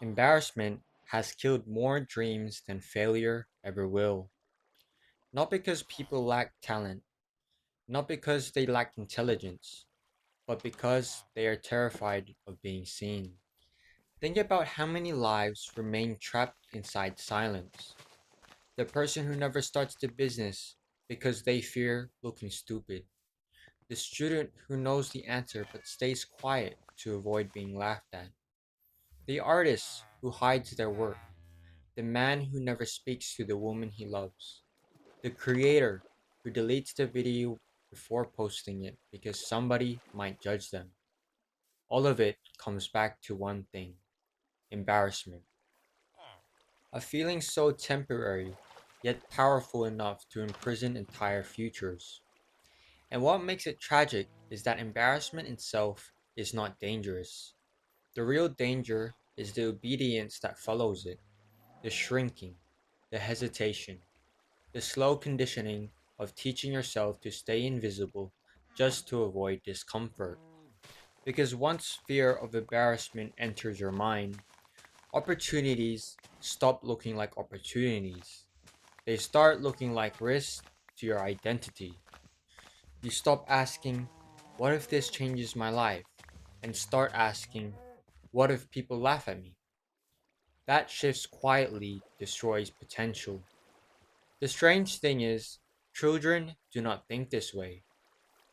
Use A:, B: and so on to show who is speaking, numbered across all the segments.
A: Embarrassment has killed more dreams than failure ever will. Not because people lack talent, not because they lack intelligence, but because they are terrified of being seen. Think about how many lives remain trapped inside silence. The person who never starts the business because they fear looking stupid. The student who knows the answer but stays quiet to avoid being laughed at. The artist who hides their work. The man who never speaks to the woman he loves. The creator who deletes the video before posting it because somebody might judge them. All of it comes back to one thing: embarrassment. A feeling so temporary, yet powerful enough to imprison entire futures. And what makes it tragic is that embarrassment itself is not dangerous. The real danger is the obedience that follows it, the shrinking, the hesitation, the slow conditioning of teaching yourself to stay invisible just to avoid discomfort. Because once fear of embarrassment enters your mind, opportunities stop looking like opportunities. They start looking like risks to your identity. You stop asking, "What if this changes my life?" and start asking, "What if people laugh at me?" That shift quietly destroys potential. The strange thing is, children do not think this way.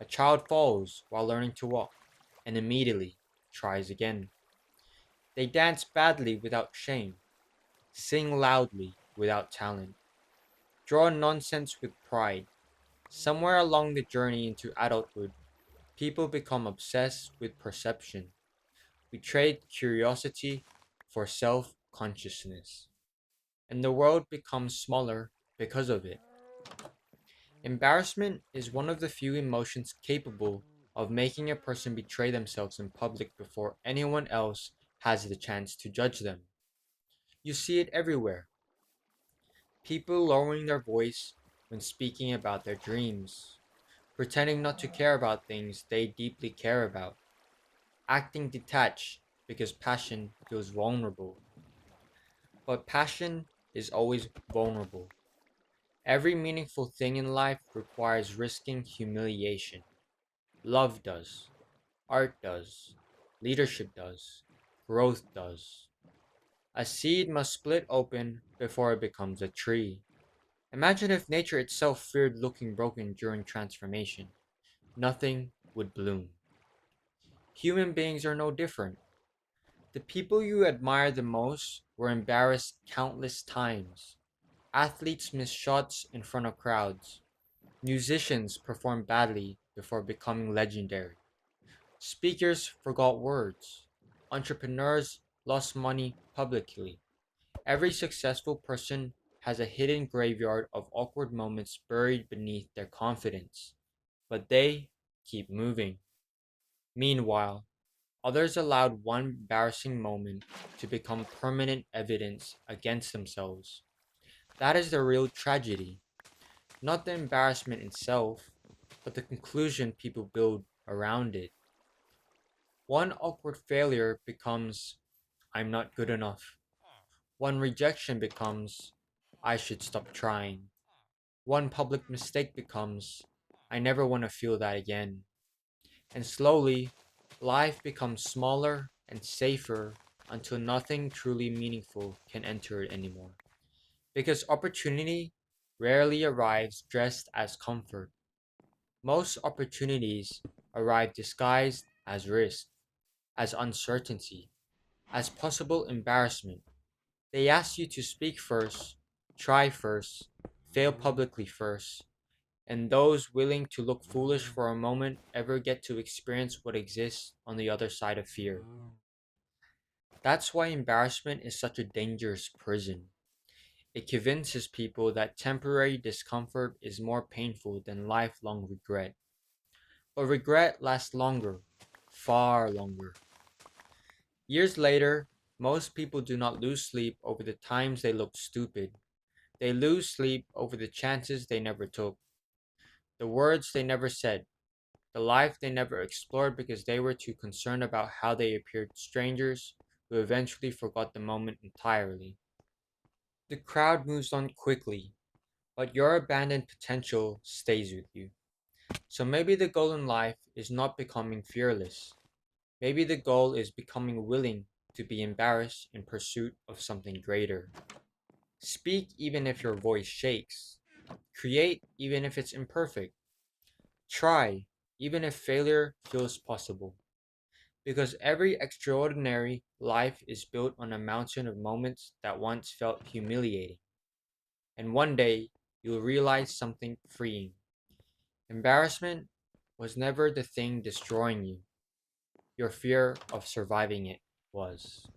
A: A child falls while learning to walk and immediately tries again. They dance badly without shame, sing loudly without talent, draw nonsense with pride. Somewhere along the journey into adulthood, people become obsessed with perception. We trade curiosity for self consciousness, and the world becomes smaller because of it. Embarrassment is one of the few emotions capable of making a person betray themselves in public before anyone else has the chance to judge them. You see it everywhere. People lowering their voice when speaking about their dreams, pretending not to care about things they deeply care about, acting detached because passion feels vulnerable. But passion is always vulnerable. Every meaningful thing in life requires risking humiliation. Love does. Art does. Leadership does. Growth does. A seed must split open before it becomes a tree. Imagine if nature itself feared looking broken during transformation. Nothing would bloom. Human beings are no different. The people you admire the most were embarrassed countless times. Athletes miss shots in front of crowds. Musicians perform badly before becoming legendary. Speakers forgot words. Entrepreneurs lost money publicly. Every successful person has a hidden graveyard of awkward moments buried beneath their confidence. But they keep moving. Meanwhile, others allowed one embarrassing moment to become permanent evidence against themselves. That is the real tragedy. Not the embarrassment itself, but the conclusion people build around it. One awkward failure becomes, "I'm not good enough." One rejection becomes, "I should stop trying." One public mistake becomes, "I never want to feel that again." And slowly, life becomes smaller and safer until nothing truly meaningful can enter it anymore. Because opportunity rarely arrives dressed as comfort. Most opportunities arrive disguised as risk, as uncertainty, as possible embarrassment. They ask you to speak first, try first, fail publicly first, and those willing to look foolish for a moment ever get to experience what exists on the other side of fear. That's why embarrassment is such a dangerous prison. It convinces people that temporary discomfort is more painful than lifelong regret. But regret lasts longer, far longer. Years later, most people do not lose sleep over the times they looked stupid. They lose sleep over the chances they never took, the words they never said, the life they never explored because they were too concerned about how they appeared to strangers who eventually forgot the moment entirely. The crowd moves on quickly, but your abandoned potential stays with you. So maybe the goal in life is not becoming fearless. Maybe the goal is becoming willing to be embarrassed in pursuit of something greater. Speak even if your voice shakes. Create even if it's imperfect. Try even if failure feels possible. Because every extraordinary life is built on a mountain of moments that once felt humiliating. And one day, you'll realize something freeing. Embarrassment was never the thing destroying you, your fear of surviving it was.